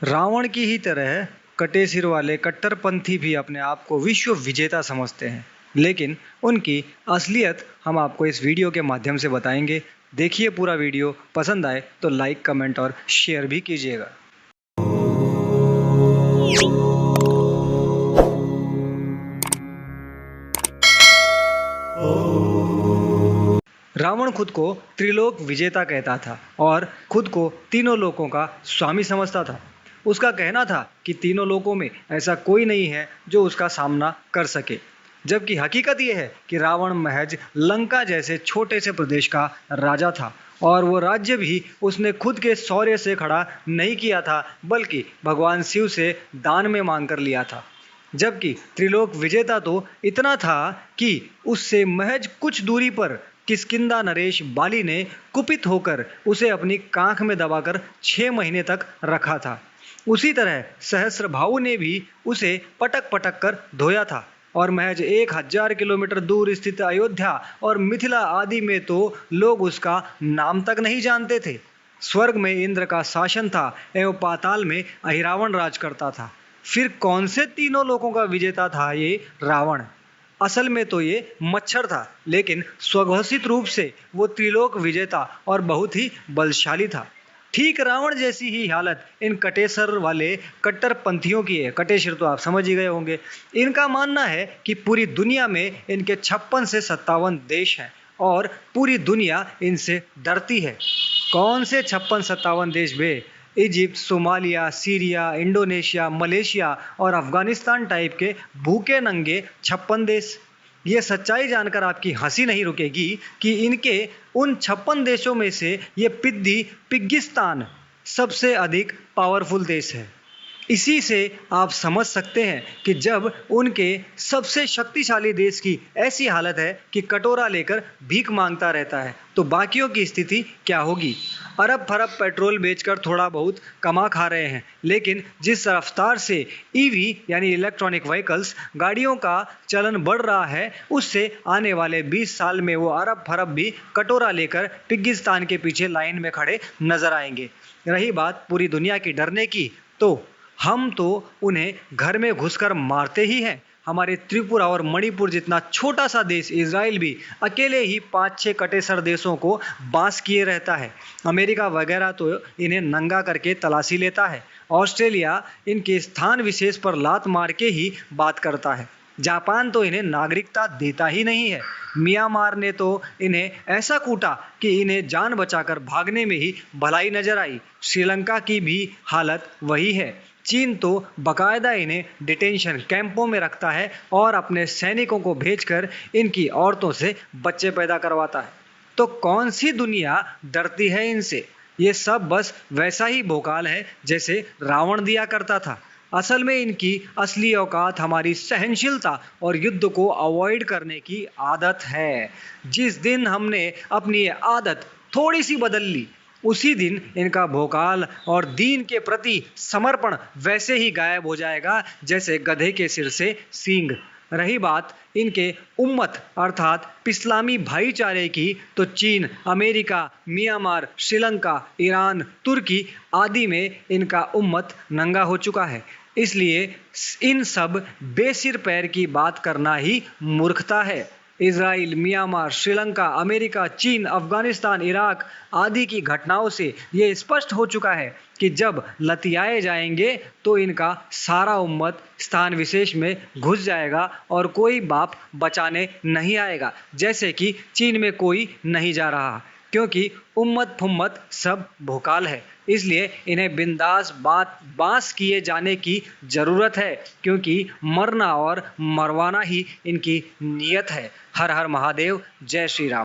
रावण की ही तरह कटे सिर वाले कट्टरपंथी भी अपने आप को विश्व विजेता समझते हैं, लेकिन उनकी असलियत हम आपको इस वीडियो के माध्यम से बताएंगे। देखिए पूरा वीडियो, पसंद आए तो लाइक, कमेंट और शेयर भी कीजिएगा। रावण खुद को त्रिलोक विजेता कहता था और खुद को तीनों लोकों का स्वामी समझता था। उसका कहना था कि तीनों लोकों में ऐसा कोई नहीं है जो उसका सामना कर सके, जबकि हकीकत यह है कि रावण महज लंका जैसे छोटे से प्रदेश का राजा था और वो राज्य भी उसने खुद के शौर्य से खड़ा नहीं किया था, बल्कि भगवान शिव से दान में मांग कर लिया था। जबकि त्रिलोक विजेता तो इतना था कि उससे महज कुछ दूरी पर किष्किंधा नरेश बाली ने कुपित होकर उसे अपनी कांख में दबाकर 6 महीने तक रखा था। उसी तरह सहस्त्रभाऊ ने भी उसे पटक पटक कर धोया था और महज 1000 किलोमीटर दूर स्थित अयोध्या और मिथिला आदि में तो लोग उसका नाम तक नहीं जानते थे। स्वर्ग में इंद्र का शासन था एवं पाताल में अहिरावण राज करता था। फिर कौन से तीनों लोकों का विजेता था ये रावण? असल में तो ये मच्छर था, लेकिन स्वघोषित रूप से वो त्रिलोक विजेता और बहुत ही बलशाली था। ठीक रावण जैसी ही हालत इन कटेसर वाले कट्टरपंथियों की है। कटेसर तो आप समझ ही गए होंगे। इनका मानना है कि पूरी दुनिया में इनके 56 से 57 देश हैं और पूरी दुनिया इनसे डरती है। कौन से 56-57 देश बे? Egypt, Somalia, Syria, Indonesia, Malaysia और अफगानिस्तान टाइप के भूखे नंगे 56 देश। ये सच्चाई जानकर आपकी हंसी नहीं रुकेगी कि इनके उन 56 देशों में से ये पिग्गिस्तान सबसे अधिक पावरफुल देश है। इसी से आप समझ सकते हैं कि जब उनके सबसे शक्तिशाली देश की ऐसी हालत है कि कटोरा लेकर भीख मांगता रहता है, तो बाकियों की स्थिति क्या होगी? अरब फरब पेट्रोल बेचकर थोड़ा बहुत कमा खा रहे हैं, लेकिन जिस रफ्तार से ईवी यानी इलेक्ट्रॉनिक व्हीकल्स गाड़ियों का चलन बढ़ रहा है, उससे आने वाले 20 साल में वो अरब फरब भी कटोरा लेकर पिग्गिस्तान के पीछे लाइन में खड़े नजर आएंगे। रही बात पूरी दुनिया की डरने की, तो हम तो उन्हें घर में घुसकर मारते ही हैं। हमारे त्रिपुरा और मणिपुर जितना छोटा सा देश इजराइल भी अकेले ही 5-6 कटेसर देशों को बांस किए रहता है। अमेरिका वगैरह तो इन्हें नंगा करके तलाशी लेता है। ऑस्ट्रेलिया इनके स्थान विशेष पर लात मार के ही बात करता है। जापान तो इन्हें नागरिकता देता ही नहीं है। म्यांमार ने तो इन्हें ऐसा कूटा कि इन्हें जान बचाकर भागने में ही भलाई नजर आई। श्रीलंका की भी हालत वही है। चीन तो बकायदा इन्हें डिटेंशन कैंपों में रखता है और अपने सैनिकों को भेजकर इनकी औरतों से बच्चे पैदा करवाता है। तो कौन सी दुनिया डरती है इनसे? ये सब बस वैसा ही भोकाल है जैसे रावण दिया करता था। असल में इनकी असली औकात हमारी सहनशीलता और युद्ध को अवॉइड करने की आदत है। जिस दिन हमने अपनी ये आदत थोड़ी सी बदल ली, उसी दिन इनका भोकाल और दीन के प्रति समर्पण वैसे ही गायब हो जाएगा जैसे गधे के सिर से सींग। रही बात इनके उम्मत अर्थात इस्लामी भाईचारे की, तो चीन, अमेरिका, म्यांमार, श्रीलंका, ईरान, तुर्की आदि में इनका उम्मत नंगा हो चुका है। इसलिए इन सब बेसिर पैर की बात करना ही मूर्खता है। इजराइल, म्यांमार, श्रीलंका, अमेरिका, चीन, अफगानिस्तान, इराक आदि की घटनाओं से ये स्पष्ट हो चुका है कि जब लतियाए जाएंगे तो इनका सारा उम्मत स्थान विशेष में घुस जाएगा और कोई बाप बचाने नहीं आएगा, जैसे कि चीन में कोई नहीं जा रहा, क्योंकि उम्मत फुम्मत सब भोकाल है। इसलिए इन्हें बिंदास बांस किए जाने की जरूरत है, क्योंकि मरना और मरवाना ही इनकी नीयत है। हर हर महादेव, जय श्री राम।